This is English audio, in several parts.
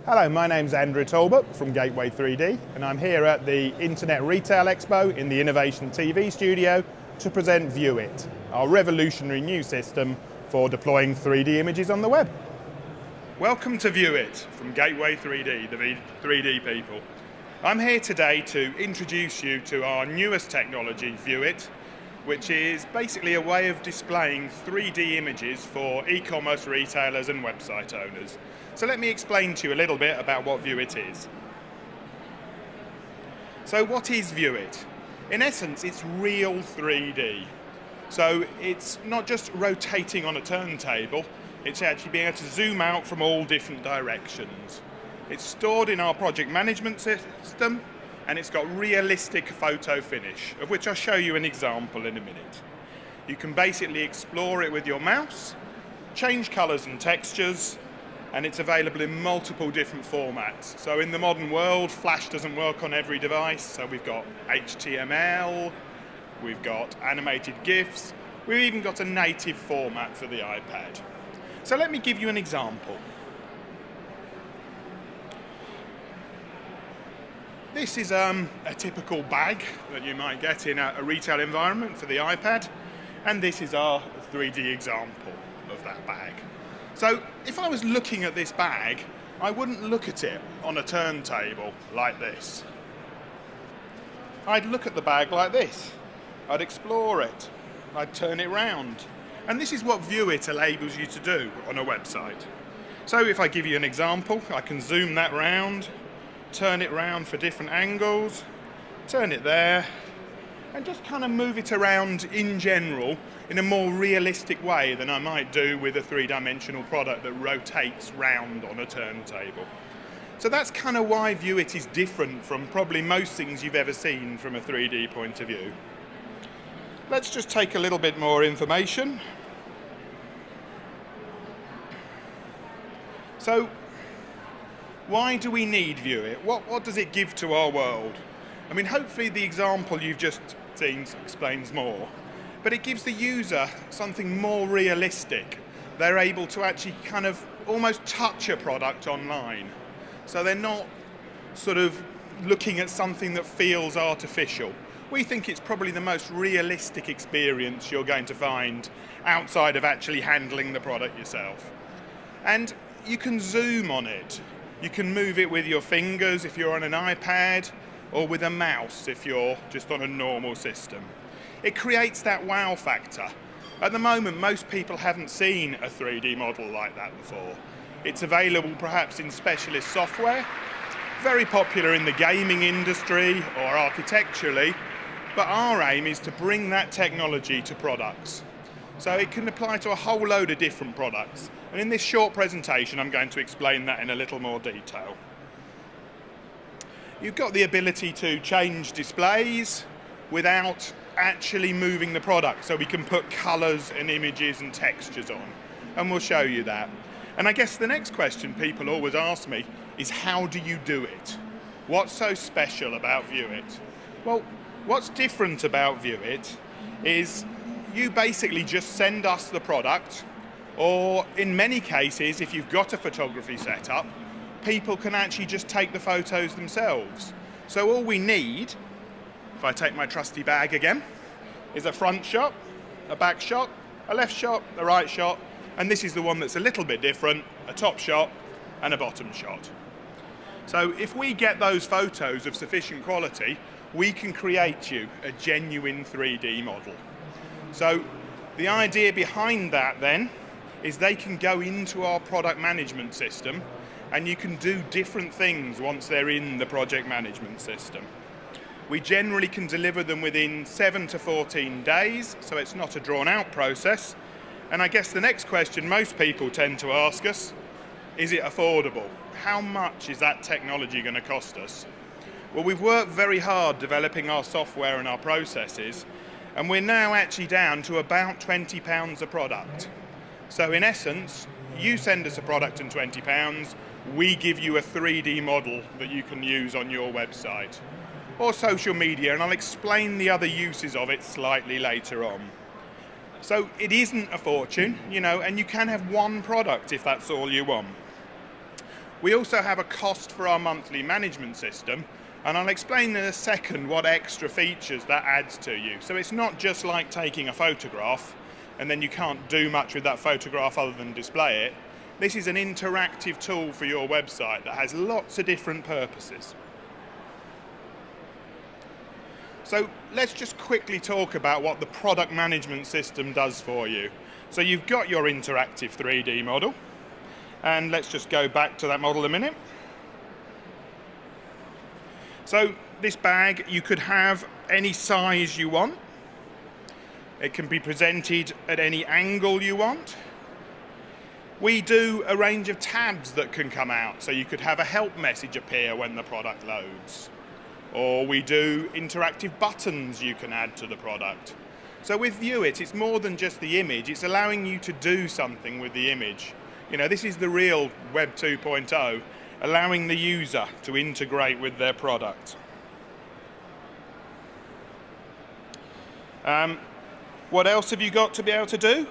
Hello, my name's Andrew Talbot from Gateway 3D, and I'm here at the Internet Retail Expo in the Innovation TV studio to present VIEW-iT, our revolutionary new system for deploying 3D images on the web. Welcome to VIEW-iT from Gateway 3D, the 3D people. I'm here today to introduce you to our newest technology, VIEW-iT, which is basically a way of displaying 3D images for e-commerce retailers and website owners. So let me explain to you a little bit about what VIEW-iT is. So what is VIEW-iT? In essence, it's real 3D. So it's not just rotating on a turntable, it's actually being able to zoom out from all different directions. It's stored in our project management system, and it's got realistic photo finish, of which I'll show you an example in a minute. You can basically explore it with your mouse, change colors and textures, and it's available in multiple different formats. So in the modern world, Flash doesn't work on every device, so we've got HTML, we've got animated GIFs, we've even got a native format for the iPad. So let me give you an example. This is a typical bag that you might get in a retail environment for the iPad, and this is our 3D example of that bag. So if I was looking at this bag, I wouldn't look at it on a turntable like this. I'd look at the bag like this. I'd explore it. I'd turn it round. And this is what VIEW-iT enables you to do on a website. So if I give you an example, I can zoom that round, turn it round for different angles, turn it there, and just kind of move it around in general in a more realistic way than I might do with a three-dimensional product that rotates round on a turntable. So that's kind of why VIEW-iT is different from probably most things you've ever seen from a 3D point of view. Let's just take a little bit more information. So, why do we need VIEW-iT? What does it give to our world? I mean, hopefully the example you've just seen explains more, but it gives the user something more realistic. They're able to actually kind of almost touch a product online. So they're not sort of looking at something that feels artificial. We think it's probably the most realistic experience you're going to find outside of actually handling the product yourself. And you can zoom on it. You can move it with your fingers if you're on an iPad, or with a mouse if you're just on a normal system. It creates that wow factor. At the moment, most people haven't seen a 3D model like that before. It's available perhaps in specialist software, very popular in the gaming industry or architecturally, but our aim is to bring that technology to products. So it can apply to a whole load of different products. And in this short presentation, I'm going to explain that in a little more detail. You've got the ability to change displays without actually moving the product. So we can put colors and images and textures on. And we'll show you that. And I guess the next question people always ask me is, how do you do it? What's so special about VIEW-iT? Well, what's different about VIEW-iT is you basically just send us the product, or in many cases, if you've got a photography setup, people can actually just take the photos themselves. So all we need, if I take my trusty bag again, is a front shot, a back shot, a left shot, a right shot, and this is the one that's a little bit different, a top shot and a bottom shot. So if we get those photos of sufficient quality, we can create you a genuine 3D model. So the idea behind that then is they can go into our product management system, and you can do different things once they're in the project management system. We generally can deliver them within 7 to 14 days, so it's not a drawn out process. And I guess the next question most people tend to ask us, is it affordable? How much is that technology going to cost us? Well, we've worked very hard developing our software and our processes, and we're now actually down to about £20 a product. So in essence, you send us a product and £20, we give you a 3D model that you can use on your website or social media, and I'll explain the other uses of it slightly later on. So it isn't a fortune, you know, and you can have one product if that's all you want. We also have a cost for our monthly management system, and I'll explain in a second what extra features that adds to you. So it's not just like taking a photograph and then you can't do much with that photograph other than display it. This is an interactive tool for your website that has lots of different purposes. So let's just quickly talk about what the product management system does for you. So you've got your interactive 3D model, and let's just go back to that model a minute. So this bag, you could have any size you want. It can be presented at any angle you want. We do a range of tabs that can come out, so you could have a help message appear when the product loads. Or we do interactive buttons you can add to the product. So with VIEW-iT, it's more than just the image, it's allowing you to do something with the image. You know, this is the real Web 2.0, allowing the user to integrate with their product. What else have you got to be able to do?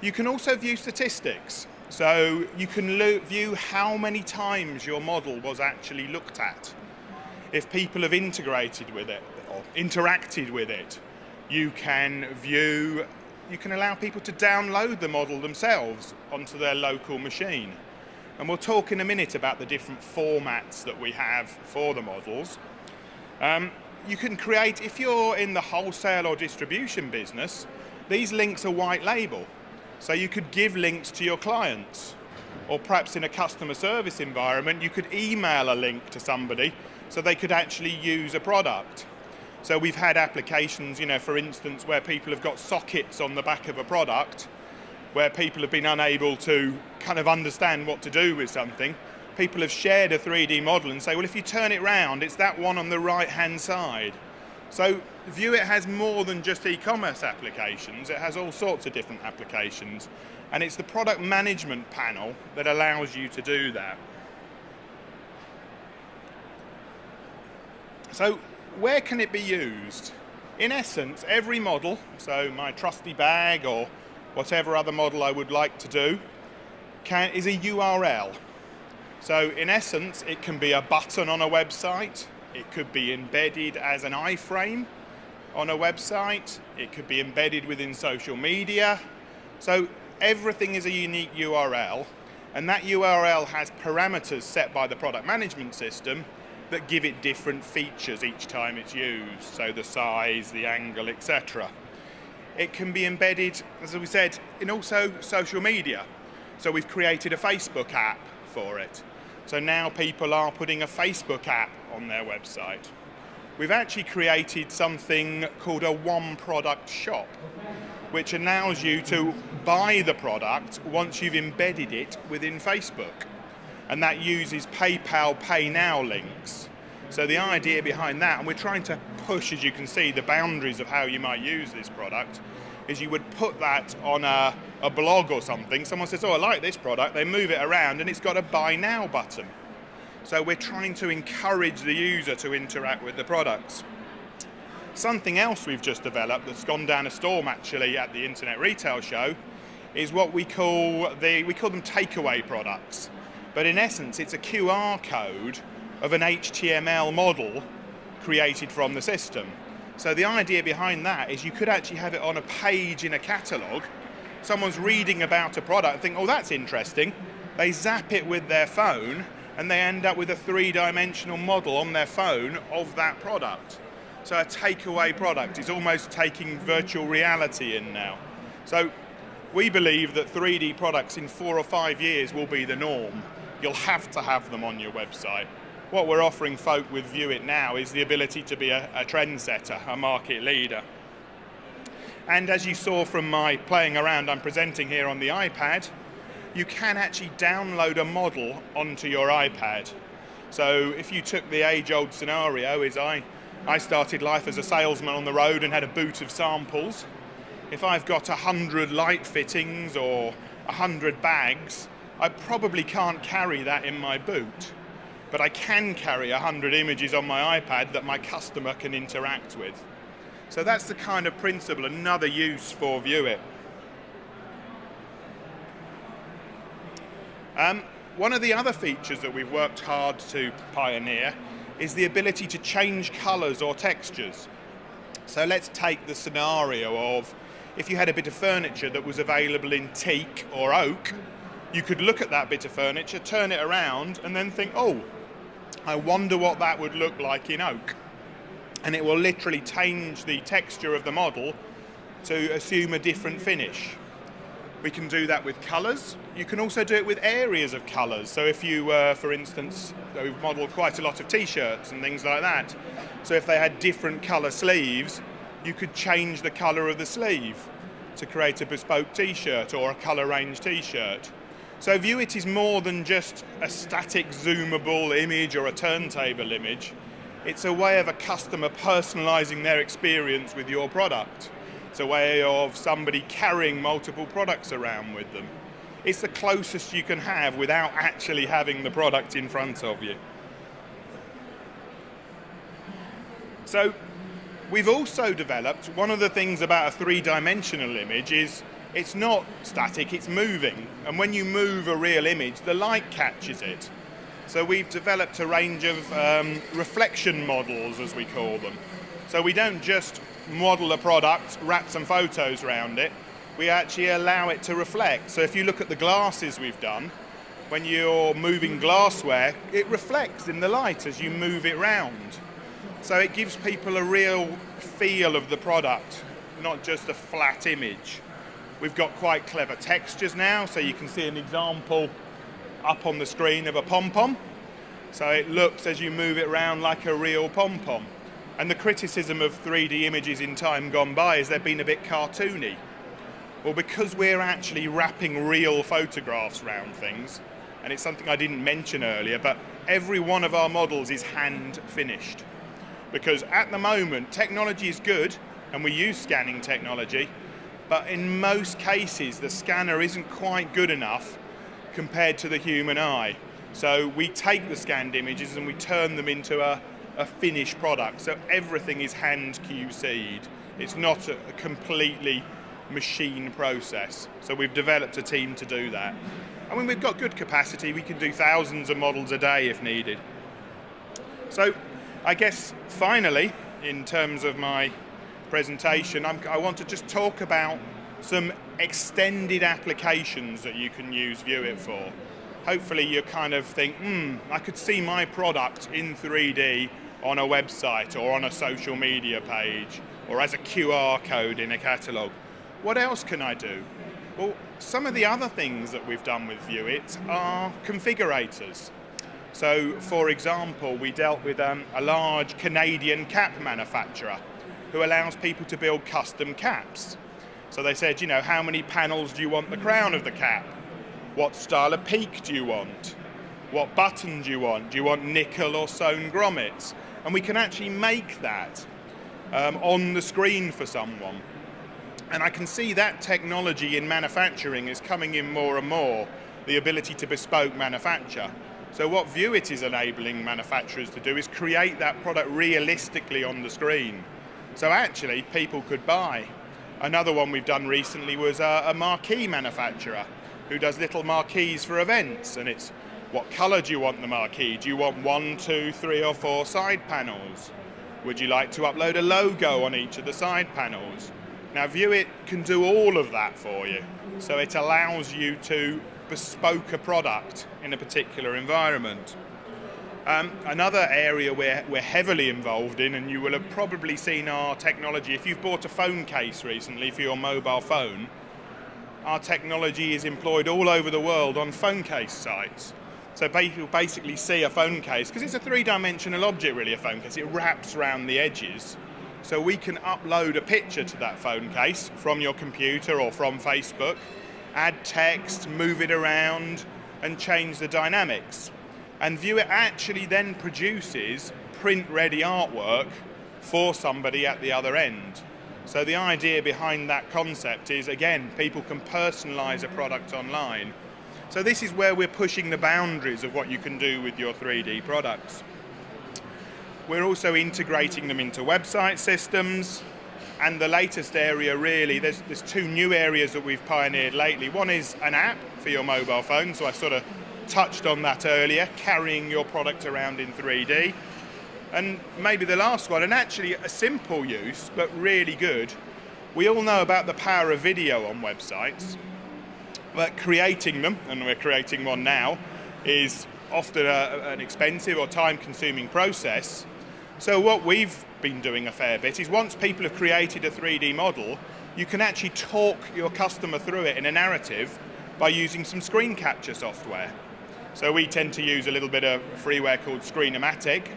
You can also view statistics. So you can view how many times your model was actually looked at. If people have integrated with it or interacted with it, you can allow people to download the model themselves onto their local machine. And we'll talk in a minute about the different formats that we have for the models. You can create, if you're in the wholesale or distribution business, these links are white label. So you could give links to your clients. Or perhaps in a customer service environment, you could email a link to somebody so they could actually use a product. So we've had applications, you know, for instance, where people have got sockets on the back of a product, where people have been unable to kind of understand what to do with something. People have shared a 3D model and say, well, if you turn it round, it's that one on the right-hand side. So VIEW-iT has more than just e-commerce applications. It has all sorts of different applications. And it's the product management panel that allows you to do that. So where can it be used? In essence, every model, so my trusty bag or whatever other model I would like to do, is a URL. So in essence, it can be a button on a website, it could be embedded as an iframe on a website, it could be embedded within social media. So everything is a unique URL, and that URL has parameters set by the product management system that give it different features each time it's used, so the size, the angle, etc. It can be embedded, as we said, in also social media. So we've created a Facebook app for it. So now people are putting a Facebook app on their website. We've actually created something called a one product shop, which allows you to buy the product once you've embedded it within Facebook. And that uses PayPal Pay Now links. So the idea behind that, and we're trying to push, as you can see, the boundaries of how you might use this product, is you would put that on a blog or something. Someone says, oh, I like this product. They move it around and it's got a buy now button. So we're trying to encourage the user to interact with the products. Something else we've just developed that's gone down a storm actually at the Internet Retail Show is what we call them takeaway products. But in essence, it's a QR code of an HTML model created from the system. So the idea behind that is you could actually have it on a page in a catalogue. Someone's reading about a product and think, oh, that's interesting. They zap it with their phone and they end up with a three-dimensional model on their phone of that product. So a takeaway product is almost taking virtual reality in now. So we believe that 3D products in 4 or 5 years will be the norm. You'll have to have them on your website. What we're offering folk with VIEW-iT now is the ability to be a trendsetter, a market leader. And as you saw from my playing around, I'm presenting here on the iPad, you can actually download a model onto your iPad. So if you took the age-old scenario, is I started life as a salesman on the road and had a boot of samples. If I've got 100 light fittings or 100 bags, I probably can't carry that in my boot. But I can carry 100 images on my iPad that my customer can interact with. So that's the kind of principle, another use for VIEW-iT. one of the other features that we've worked hard to pioneer is the ability to change colors or textures. So let's take the scenario of if you had a bit of furniture that was available in teak or oak, you could look at that bit of furniture, turn it around, and then think, oh, I wonder what that would look like in oak. And it will literally change the texture of the model to assume a different finish. We can do that with colours. You can also do it with areas of colours. So if you were, for instance, we've modelled quite a lot of t-shirts and things like that. So if they had different colour sleeves, you could change the colour of the sleeve to create a bespoke t-shirt or a colour range t-shirt. So VIEW-iT is more than just a static zoomable image or a turntable image. It's a way of a customer personalising their experience with your product. It's a way of somebody carrying multiple products around with them. It's the closest you can have without actually having the product in front of you. So we've also developed, one of the things about a three-dimensional image is it's not static, it's moving. And when you move a real image, the light catches it. So we've developed a range of reflection models, as we call them. So we don't just model a product, wrap some photos around it, we actually allow it to reflect. So if you look at the glasses we've done, when you're moving glassware, it reflects in the light as you move it round. So it gives people a real feel of the product, not just a flat image. We've got quite clever textures now, so you can see an example up on the screen of a pom-pom. So it looks, as you move it around, like a real pom-pom. And the criticism of 3D images in time gone by is they've been a bit cartoony. Well, because we're actually wrapping real photographs around things, and it's something I didn't mention earlier, but every one of our models is hand finished. Because at the moment, technology is good, and we use scanning technology, but in most cases, the scanner isn't quite good enough compared to the human eye. So we take the scanned images and we turn them into a finished product. So everything is hand QC'd. It's not a completely machine process. So we've developed a team to do that. I mean, we've got good capacity. We can do thousands of models a day if needed. So I guess finally, in terms of my presentation, I want to just talk about some extended applications that you can use VIEW-iT for. Hopefully you kind of think, I could see my product in 3D on a website or on a social media page or as a QR code in a catalogue. What else can I do? Well, some of the other things that we've done with VIEW-iT are configurators. So, for example, we dealt with a large Canadian cap manufacturer who allows people to build custom caps. So they said, you know, how many panels do you want the crown of the cap? What style of peak do you want? What button do you want? Do you want nickel or sewn grommets? And we can actually make that on the screen for someone. And I can see that technology in manufacturing is coming in more and more, the ability to bespoke manufacture. So what VIEW-iT is enabling manufacturers to do is create that product realistically on the screen. So actually, people could buy. Another one we've done recently was a marquee manufacturer who does little marquees for events, and it's what colour do you want the marquee? Do you want 1, 2, 3 or 4 side panels? Would you like to upload a logo on each of the side panels? Now VIEW-iT can do all of that for you, so it allows you to bespoke a product in a particular environment. Another area we're heavily involved in, and you will have probably seen our technology, if you've bought a phone case recently for your mobile phone, our technology is employed all over the world on phone case sites. So people basically see a phone case, because it's a three-dimensional object really, a phone case, it wraps around the edges. So we can upload a picture to that phone case from your computer or from Facebook, add text, move it around, and change the dynamics. And VIEW-iT actually then produces print-ready artwork for somebody at the other end. So the idea behind that concept is, again, people can personalize a product online. So this is where we're pushing the boundaries of what you can do with your 3D products. We're also integrating them into website systems, and the latest area really, there's 2 new areas that we've pioneered lately. One is an app for your mobile phone, so I sort of touched on that earlier, carrying your product around in 3D. And maybe the last one, and actually a simple use, but really good. We all know about the power of video on websites, but creating them, and we're creating one now, is often an expensive or time-consuming process. So what we've been doing a fair bit is once people have created a 3D model, you can actually talk your customer through it in a narrative by using some screen capture software. So we tend to use a little bit of freeware called Screen-O-Matic.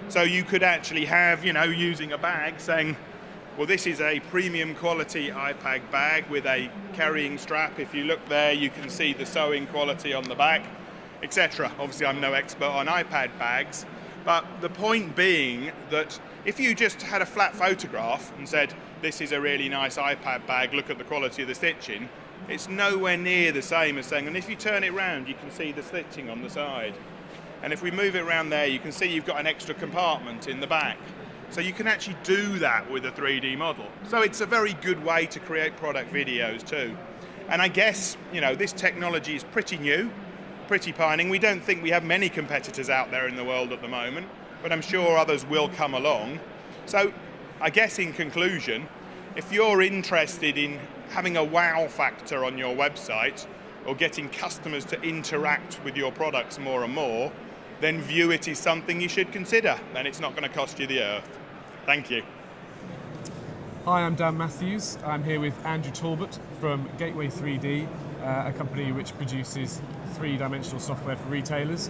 So you could actually have, using a bag saying, well, this is a premium quality iPad bag with a carrying strap. If you look there, you can see the sewing quality on the back, etc. Obviously, I'm no expert on iPad bags, but the point being that if you just had a flat photograph and said, this is a really nice iPad bag, look at the quality of the stitching, it's nowhere near the same as saying, and if you turn it round, you can see the stitching on the side. And if we move it around there, you can see you've got an extra compartment in the back. So you can actually do that with a 3D model. So it's a very good way to create product videos too. And I guess, this technology is pretty new, pretty pioneering. We don't think we have many competitors out there in the world at the moment, but I'm sure others will come along. So I guess in conclusion, if you're interested in having a wow factor on your website or getting customers to interact with your products more and more, then VIEW-iT is something you should consider, and it's not going to cost you the earth. Thank you. Hi, I'm Dan Matthews. I'm here with Andrew Talbot from Gateway 3D, a company which produces three-dimensional software for retailers.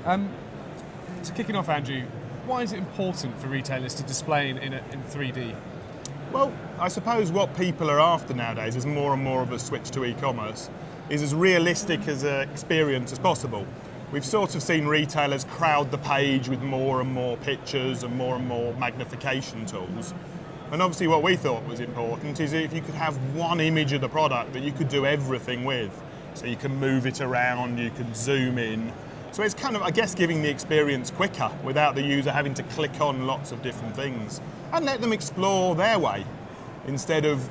So kicking off, Andrew, why is it important for retailers to display in 3D? Well, I suppose what people are after nowadays is more and more of a switch to e-commerce, is as realistic as an experience as possible. We've sort of seen retailers crowd the page with more and more pictures and more magnification tools. And obviously what we thought was important is if you could have one image of the product that you could do everything with. So you can move it around, you can zoom in. So it's kind of, I guess, giving the experience quicker without the user having to click on lots of different things and let them explore their way instead of,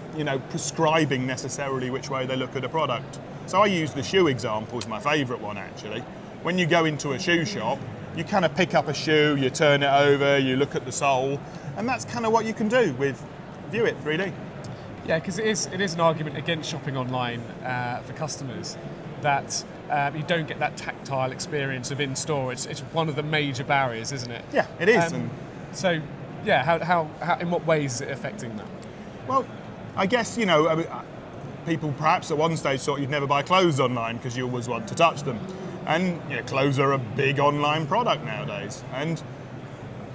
prescribing necessarily which way they look at a product. So I use the shoe example as my favourite one actually. When you go into a shoe shop, you kind of pick up a shoe, you turn it over, you look at the sole, and that's kind of what you can do with VIEW-iT 3D. Yeah, because it is an argument against shopping online for customers that you don't get that tactile experience of in-store. It's one of the major barriers, isn't it? Yeah, it is. So, yeah, how in what ways is it affecting that? Well, I guess, people perhaps at one stage thought you'd never buy clothes online because you always want to touch them. And clothes are a big online product nowadays. And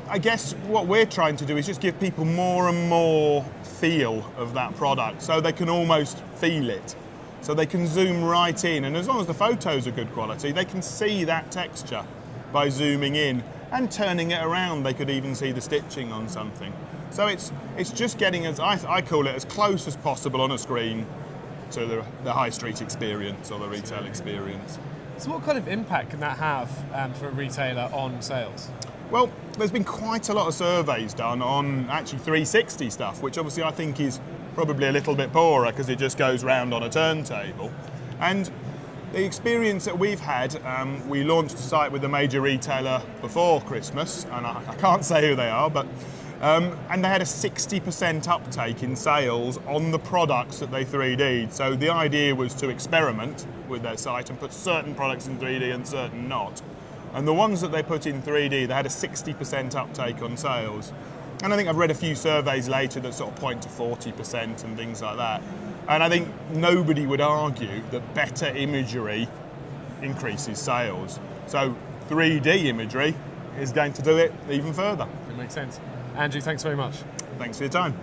I guess what we're trying to do is just give people more and more feel of that product so they can almost feel it. So they can zoom right in, and as long as the photos are good quality, they can see that texture by zooming in and turning it around. They could even see the stitching on something. So it's just getting, as I call it, as close as possible on a screen to the high street experience or the retail experience. So what kind of impact can that have for a retailer on sales? Well, there's been quite a lot of surveys done on actually 360 stuff, which obviously I think is probably a little bit poorer because it just goes round on a turntable. And the experience that we've had, we launched a site with a major retailer before Christmas, and I can't say who they are, but and they had a 60% uptake in sales on the products that they 3D'd. So the idea was to experiment with their site and put certain products in 3D and certain not. And the ones that they put in 3D, they had a 60% uptake on sales. And I think I've read a few surveys later that sort of point to 40% and things like that. And I think nobody would argue that better imagery increases sales. So 3D imagery is going to do it even further. It makes sense. Andrew, thanks very much. Thanks for your time.